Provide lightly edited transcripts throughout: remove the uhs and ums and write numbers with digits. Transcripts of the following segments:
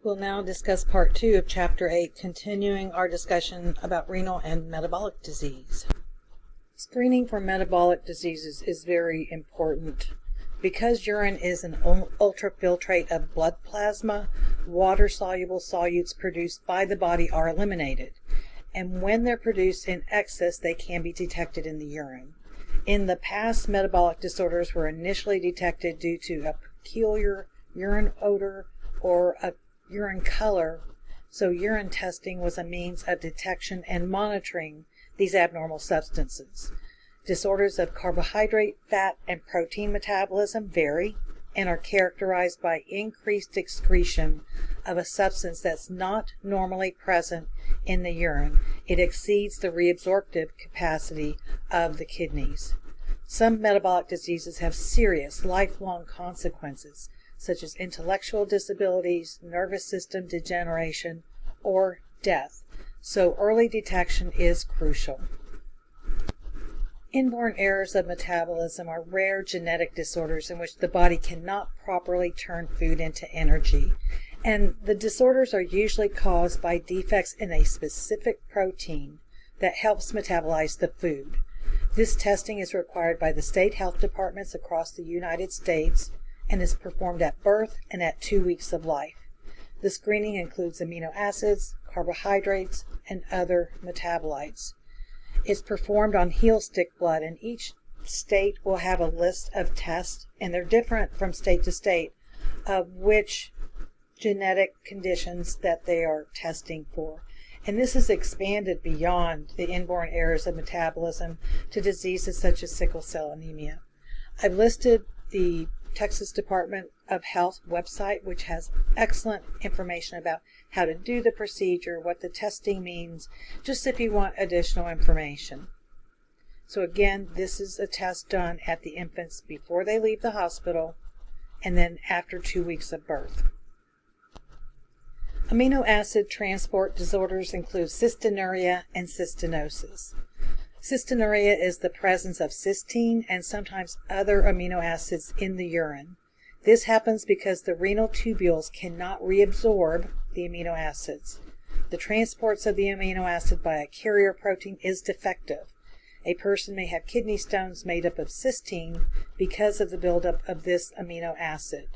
We'll now discuss part 2 of chapter 8, continuing our discussion about renal and metabolic disease. Screening for metabolic diseases is very important. Because urine is an ultrafiltrate of blood plasma, water-soluble solutes produced by the body are eliminated, and when they're produced in excess, they can be detected in the urine. In the past, metabolic disorders were initially detected due to a peculiar urine odor or a urine color, so urine testing was a means of detection and monitoring these abnormal substances. Disorders of carbohydrate, fat, and protein metabolism vary and are characterized by increased excretion of a substance that's not normally present in the urine. It exceeds the reabsorptive capacity of the kidneys. Some metabolic diseases have serious lifelong consequences, such as intellectual disabilities, nervous system degeneration, or death, so early detection is crucial. Inborn errors of metabolism are rare genetic disorders in which the body cannot properly turn food into energy, and the disorders are usually caused by defects in a specific protein that helps metabolize the food. This testing is required by the state health departments across the United States and is performed at birth and at 2 weeks of life. The screening includes amino acids, carbohydrates, and other metabolites. It's performed on heel stick blood, and each state will have a list of tests, and they're different from state to state of which genetic conditions that they are testing for. And this is expanded beyond the inborn errors of metabolism to diseases such as sickle cell anemia. I've listed the Texas Department of Health website, which has excellent information about how to do the procedure, what the testing means, just if you want additional information. So again, this is a test done at the infants before they leave the hospital and then after 2 weeks of birth. Amino acid transport disorders include cystinuria and cystinosis. Cystinuria is the presence of cysteine and sometimes other amino acids in the urine. This happens because the renal tubules cannot reabsorb the amino acids. The transports of the amino acid by a carrier protein is defective. A person may have kidney stones made up of cysteine because of the buildup of this amino acid.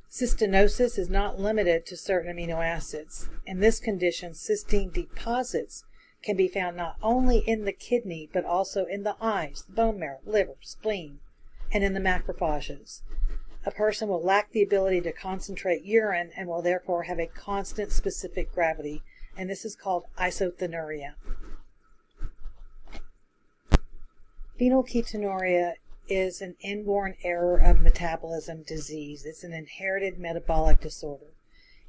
Cystinosis is not limited to certain amino acids. In this condition, cysteine deposits can be found not only in the kidney, but also in the eyes, the bone marrow, liver, spleen, and in the macrophages. A person will lack the ability to concentrate urine and will therefore have a constant specific gravity, and this is called isothernuria. Phenylketonuria is an inborn error of metabolism disease. It's an inherited metabolic disorder.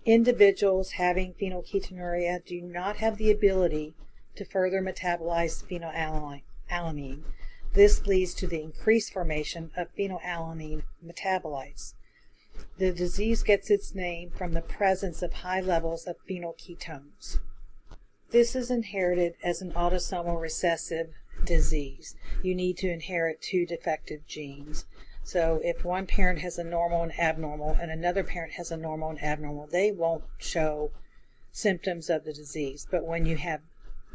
Individuals having phenylketonuria do not have the ability to further metabolize phenylalanine. This leads to the increased formation of phenylalanine metabolites. The disease gets its name from the presence of high levels of phenylketones. This is inherited as an autosomal recessive disease. You need to inherit 2 defective genes. So if one parent has a normal and abnormal and another parent has a normal and abnormal, they won't show symptoms of the disease. But when you have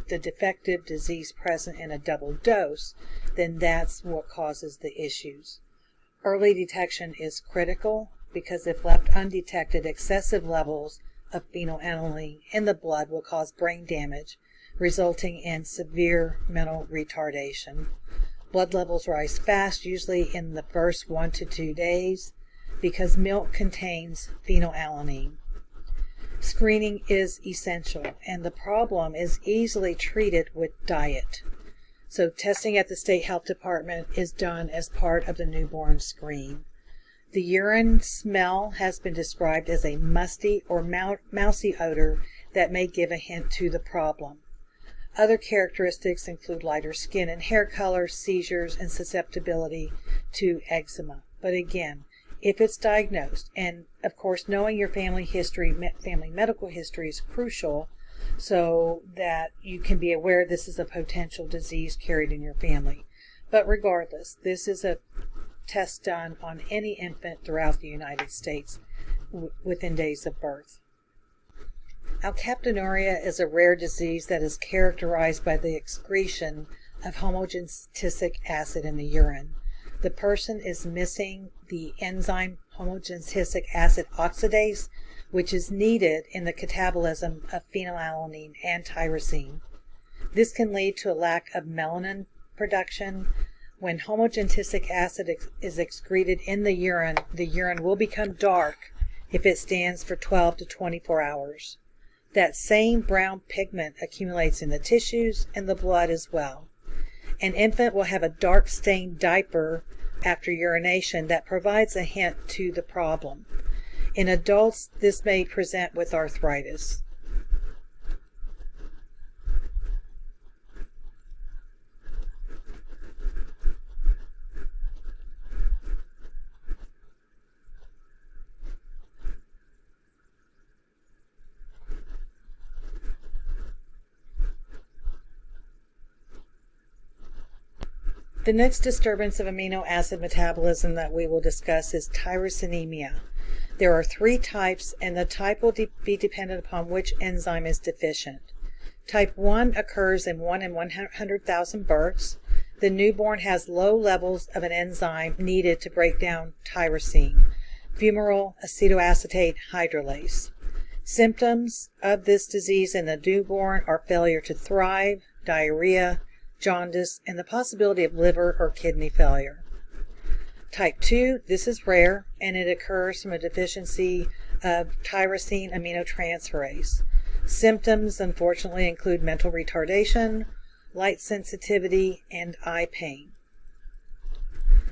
the defective disease present in a double dose, then that's what causes the issues. Early detection is critical because if left undetected, excessive levels of phenylalanine in the blood will cause brain damage, resulting in severe mental retardation. Blood levels rise fast, usually in the first 1 to 2 days, because milk contains phenylalanine. Screening is essential, and the problem is easily treated with diet. So testing at the state health department is done as part of the newborn screen. The urine smell has been described as a musty or mousy odor that may give a hint to the problem. Other characteristics include lighter skin and hair color, seizures, and susceptibility to eczema. But again, if it's diagnosed, and of course knowing your family history, family medical history is crucial so that you can be aware this is a potential disease carried in your family. But regardless, this is a test done on any infant throughout the United States within days of birth. Alkaptonuria is a rare disease that is characterized by the excretion of homogentic acid in the urine. The person is missing the enzyme homogentic acid oxidase, which is needed in the catabolism of phenylalanine and tyrosine. This can lead to a lack of melanin production. When homogentic acid is excreted in the urine will become dark if it stands for 12 to 24 hours. That same brown pigment accumulates in the tissues and the blood as well. An infant will have a dark stained diaper after urination that provides a hint to the problem. In adults, this may present with arthritis. The next disturbance of amino acid metabolism that we will discuss is tyrosinemia. There are 3 types, and the type will be dependent upon which enzyme is deficient. Type 1 occurs in 1 in 100,000 births. The newborn has low levels of an enzyme needed to break down tyrosine, fumarate acetoacetate hydrolase. Symptoms of this disease in the newborn are failure to thrive, diarrhea, jaundice, and the possibility of liver or kidney failure. Type 2, this is rare, and it occurs from a deficiency of tyrosine aminotransferase. Symptoms, unfortunately, include mental retardation, light sensitivity, and eye pain.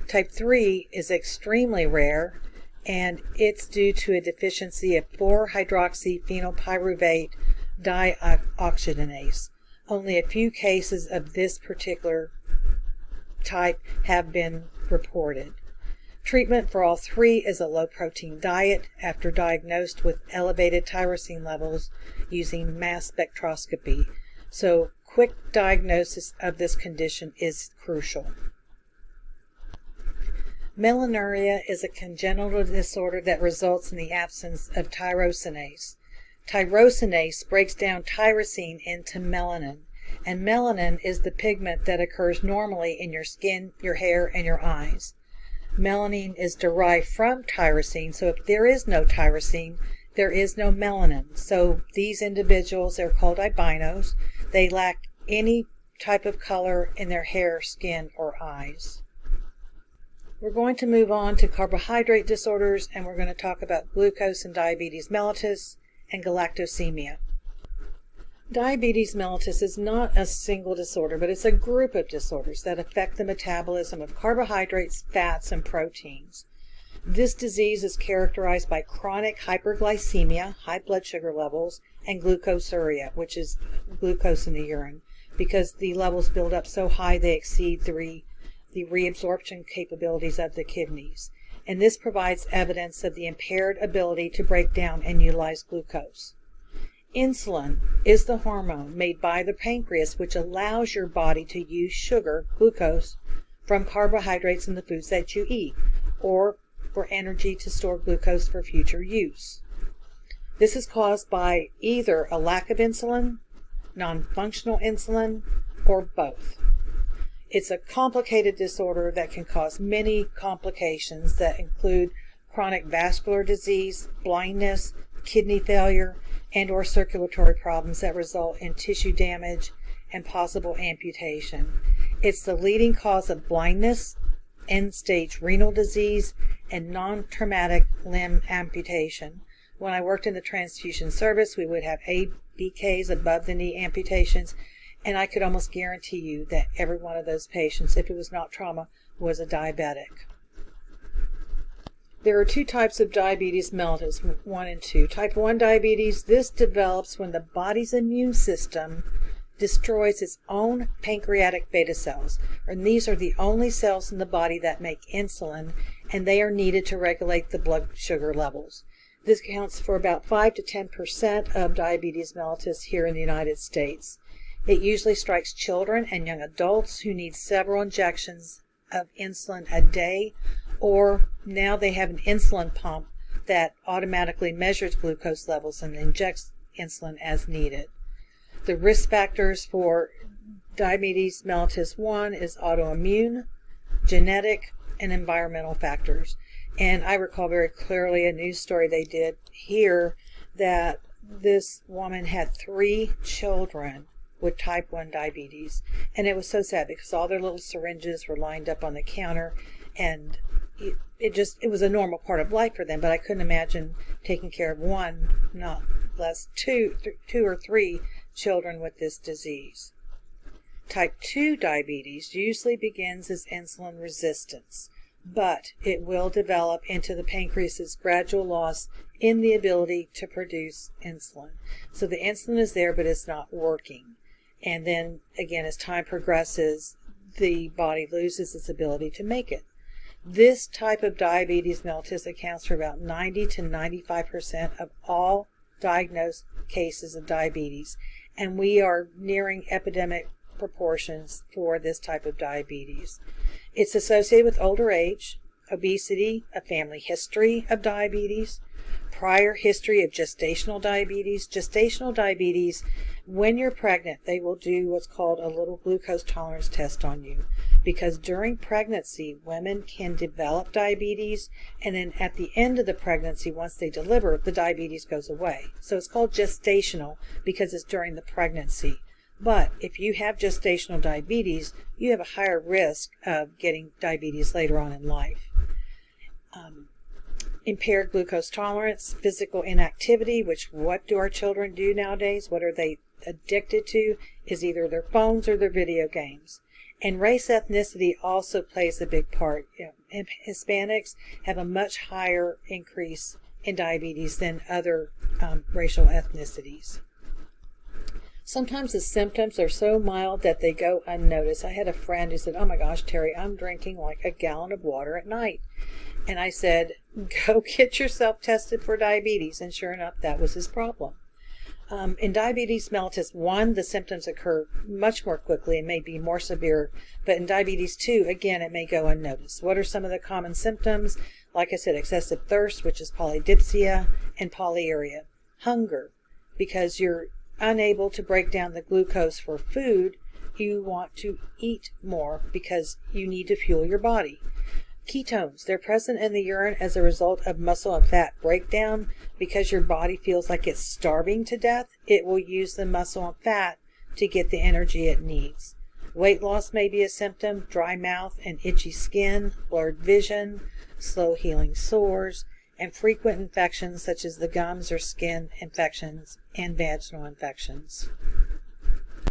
Type 3 is extremely rare, and it's due to a deficiency of 4-hydroxyphenylpyruvate dioxygenase. Only a few cases of this particular type have been reported. Treatment for all 3 is a low-protein diet after diagnosed with elevated tyrosine levels using mass spectroscopy. So quick diagnosis of this condition is crucial. Melanuria is a congenital disorder that results in the absence of tyrosinase. Tyrosinase breaks down tyrosine into melanin, and melanin is the pigment that occurs normally in your skin, your hair, and your eyes. Melanin is derived from tyrosine, so if there is no tyrosine, there is no melanin. So these individuals are called albinos. They lack any type of color in their hair, skin, or eyes. We're going to move on to carbohydrate disorders, and we're going to talk about glucose and diabetes mellitus and galactosemia. Diabetes mellitus is not a single disorder, but it's a group of disorders that affect the metabolism of carbohydrates, fats, and proteins. This disease is characterized by chronic hyperglycemia, high blood sugar levels, and glucosuria, which is glucose in the urine, because the levels build up so high they exceed the reabsorption capabilities of the kidneys. And this provides evidence of the impaired ability to break down and utilize glucose. Insulin is the hormone made by the pancreas which allows your body to use sugar, glucose, from carbohydrates in the foods that you eat, or for energy to store glucose for future use. This is caused by either a lack of insulin, non-functional insulin, or both. It's a complicated disorder that can cause many complications that include chronic vascular disease, blindness, kidney failure, and or circulatory problems that result in tissue damage and possible amputation. It's the leading cause of blindness, end-stage renal disease, and non-traumatic limb amputation. When I worked in the transfusion service, we would have ABKs, above the knee amputations, and I could almost guarantee you that every one of those patients, if it was not trauma, was a diabetic. There are 2 types of diabetes mellitus, 1 and 2. Type 1 diabetes, this develops when the body's immune system destroys its own pancreatic beta cells. And these are the only cells in the body that make insulin, and they are needed to regulate the blood sugar levels. This accounts for about 5 to 10% of diabetes mellitus here in the United States. It usually strikes children and young adults who need several injections of insulin a day, or now they have an insulin pump that automatically measures glucose levels and injects insulin as needed. The risk factors for diabetes mellitus 1 is autoimmune, genetic, and environmental factors. And I recall very clearly a news story they did here that this woman had 3 children with type 1 diabetes. And it was so sad because all their little syringes were lined up on the counter, and it was a normal part of life for them. But I couldn't imagine taking care of one, not less two or three children with this disease. Type 2 diabetes usually begins as insulin resistance, but it will develop into the pancreas's gradual loss in the ability to produce insulin. So the insulin is there, but it's not working. And then again, as time progresses, the body loses its ability to make it. This type of diabetes mellitus accounts for about 90 to 95% of all diagnosed cases of diabetes, and we are nearing epidemic proportions for this type of diabetes. It's associated with older age, obesity, a family history of diabetes, prior history of gestational diabetes. Gestational diabetes, when you're pregnant, they will do what's called a little glucose tolerance test on you, because during pregnancy, women can develop diabetes, and then at the end of the pregnancy, once they deliver, the diabetes goes away. So it's called gestational because it's during the pregnancy. But if you have gestational diabetes, you have a higher risk of getting diabetes later on in life. Impaired glucose tolerance, physical inactivity, which what do our children do nowadays? What are they addicted to? Is either their phones or their video games. And race ethnicity also plays a big part. Hispanics have a much higher increase in diabetes than other racial ethnicities. Sometimes the symptoms are so mild that they go unnoticed. I had a friend who said, "Oh my gosh, Terry, I'm drinking like a gallon of water at night." And I said, "Go get yourself tested for diabetes." And sure enough, that was his problem. In diabetes mellitus 1, the symptoms occur much more quickly and may be more severe. But in diabetes 2, again, it may go unnoticed. What are some of the common symptoms? Like I said, excessive thirst, which is polydipsia, and polyuria. Hunger, because you're unable to break down the glucose for food, you want to eat more because you need to fuel your body. Ketones, they're present in the urine as a result of muscle and fat breakdown. Because your body feels like it's starving to death, it will use the muscle and fat to get the energy it needs. Weight loss may be a symptom, dry mouth and itchy skin, blurred vision, slow healing sores, and frequent infections such as the gums or skin infections and vaginal infections.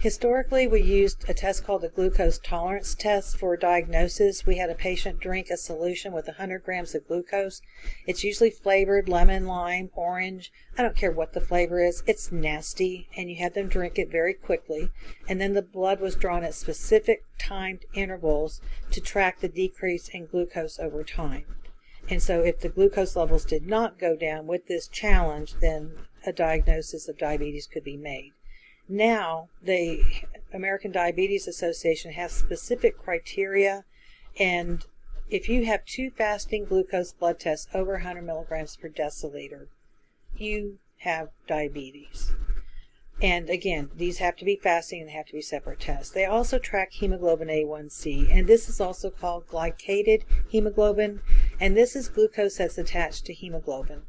Historically, we used a test called the glucose tolerance test for diagnosis. We had a patient drink a solution with 100 grams of glucose. It's usually flavored lemon, lime, orange. I don't care what the flavor is. It's nasty, and you had them drink it very quickly. And then the blood was drawn at specific timed intervals to track the decrease in glucose over time. And so if the glucose levels did not go down with this challenge, then a diagnosis of diabetes could be made. Now, the American Diabetes Association has specific criteria, and if you have 2 fasting glucose blood tests over 100 milligrams per deciliter, you have diabetes. And again, these have to be fasting and they have to be separate tests. They also track hemoglobin A1C, and this is also called glycated hemoglobin, and this is glucose that's attached to hemoglobin.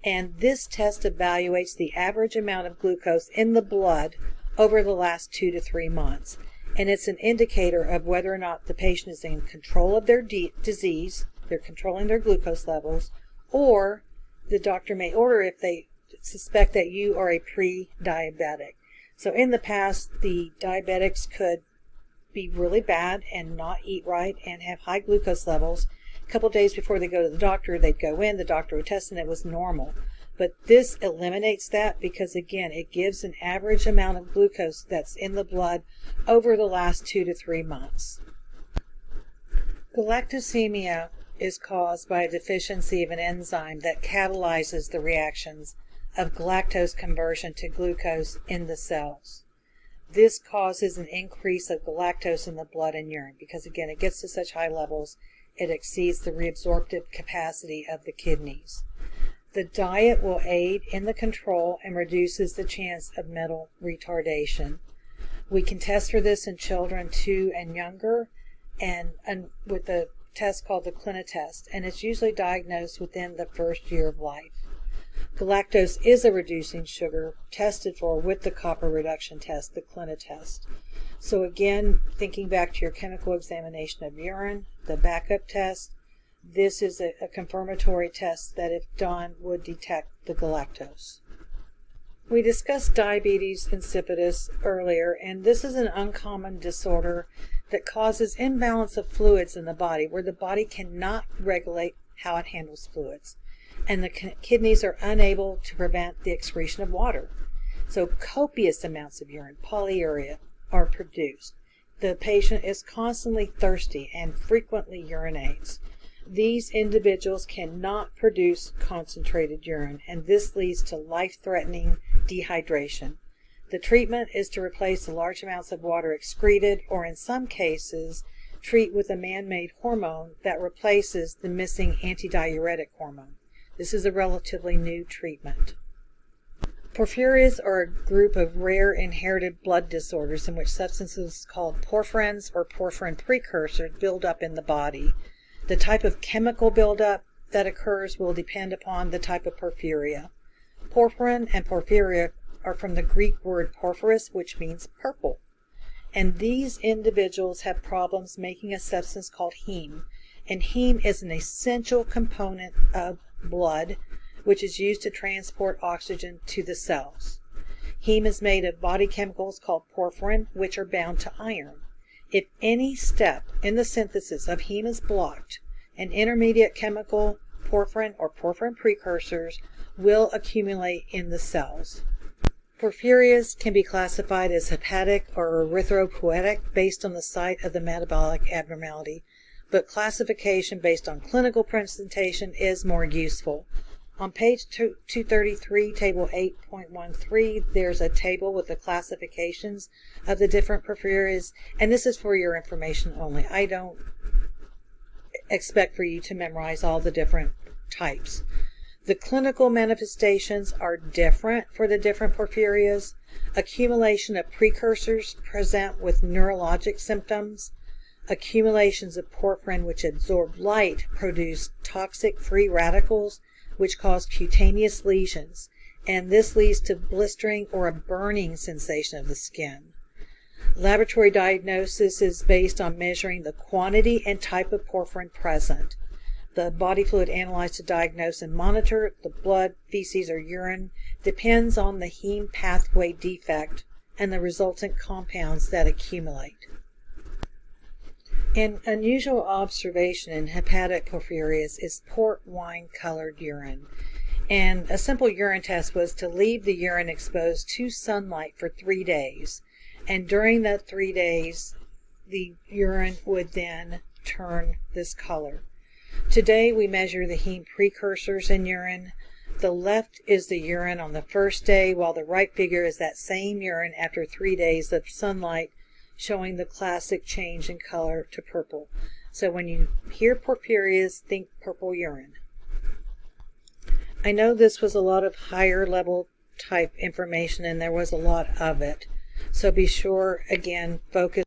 And this test evaluates the average amount of glucose in the blood over the last 2 to 3 months. And it's an indicator of whether or not the patient is in control of their disease, they're controlling their glucose levels, or the doctor may order if they suspect that you are a pre-diabetic. So in the past, the diabetics could be really bad and not eat right and have high glucose levels. A couple days before they go to the doctor, they'd go in, the doctor would test, and it was normal. But this eliminates that because, again, it gives an average amount of glucose that's in the blood over the last 2 to 3 months. Galactosemia is caused by a deficiency of an enzyme that catalyzes the reactions of galactose conversion to glucose in the cells. This causes an increase of galactose in the blood and urine because, again, it gets to such high levels it exceeds the reabsorptive capacity of the kidneys. The diet will aid in the control and reduces the chance of mental retardation. We can test for this in children 2 and younger, and with a test called the CliniTest, and it's usually diagnosed within the first year of life. Galactose is a reducing sugar tested for with the copper reduction test, the CliniTest. So again, thinking back to your chemical examination of urine, the backup test, this is a confirmatory test that, if done, would detect the galactose. We discussed diabetes insipidus earlier, and this is an uncommon disorder that causes imbalance of fluids in the body, where the body cannot regulate how it handles fluids, and the kidneys are unable to prevent the excretion of water. So copious amounts of urine, polyuria, are produced. The patient is constantly thirsty and frequently urinates. These individuals cannot produce concentrated urine, and this leads to life-threatening dehydration. The treatment is to replace the large amounts of water excreted, or in some cases, treat with a man-made hormone that replaces the missing antidiuretic hormone. This is a relatively new treatment. Porphyrias are a group of rare inherited blood disorders in which substances called porphyrins or porphyrin precursors build up in the body. The type of chemical buildup that occurs will depend upon the type of porphyria. Porphyrin and porphyria are from the Greek word porphyrus, which means purple. And these individuals have problems making a substance called heme. And heme is an essential component of blood, which is used to transport oxygen to the cells. Heme is made of body chemicals called porphyrin, which are bound to iron. If any step in the synthesis of heme is blocked, an intermediate chemical, porphyrin or porphyrin precursors, will accumulate in the cells. Porphyrias can be classified as hepatic or erythropoietic based on the site of the metabolic abnormality, but classification based on clinical presentation is more useful. On page 233, table 8.13, there's a table with the classifications of the different porphyrias, and this is for your information only. I don't expect for you to memorize all the different types. The clinical manifestations are different for the different porphyrias. Accumulation of precursors present with neurologic symptoms. Accumulations of porphyrin which absorb light produce toxic free radicals which cause cutaneous lesions, and this leads to blistering or a burning sensation of the skin. Laboratory diagnosis is based on measuring the quantity and type of porphyrin present. The body fluid analyzed to diagnose and monitor the blood, feces, or urine depends on the heme pathway defect and the resultant compounds that accumulate. An unusual observation in hepatic porphyrias is port wine colored urine, and a simple urine test was to leave the urine exposed to sunlight for 3 days, and during that 3 days the urine would then turn this color. Today we measure the heme precursors in urine. The left is the urine on the first day, while the right figure is that same urine after 3 days of sunlight, showing the classic change in color to purple. So when you hear porphyrias, think purple urine. I know this was a lot of higher level type information and there was a lot of it. So be sure, again, focus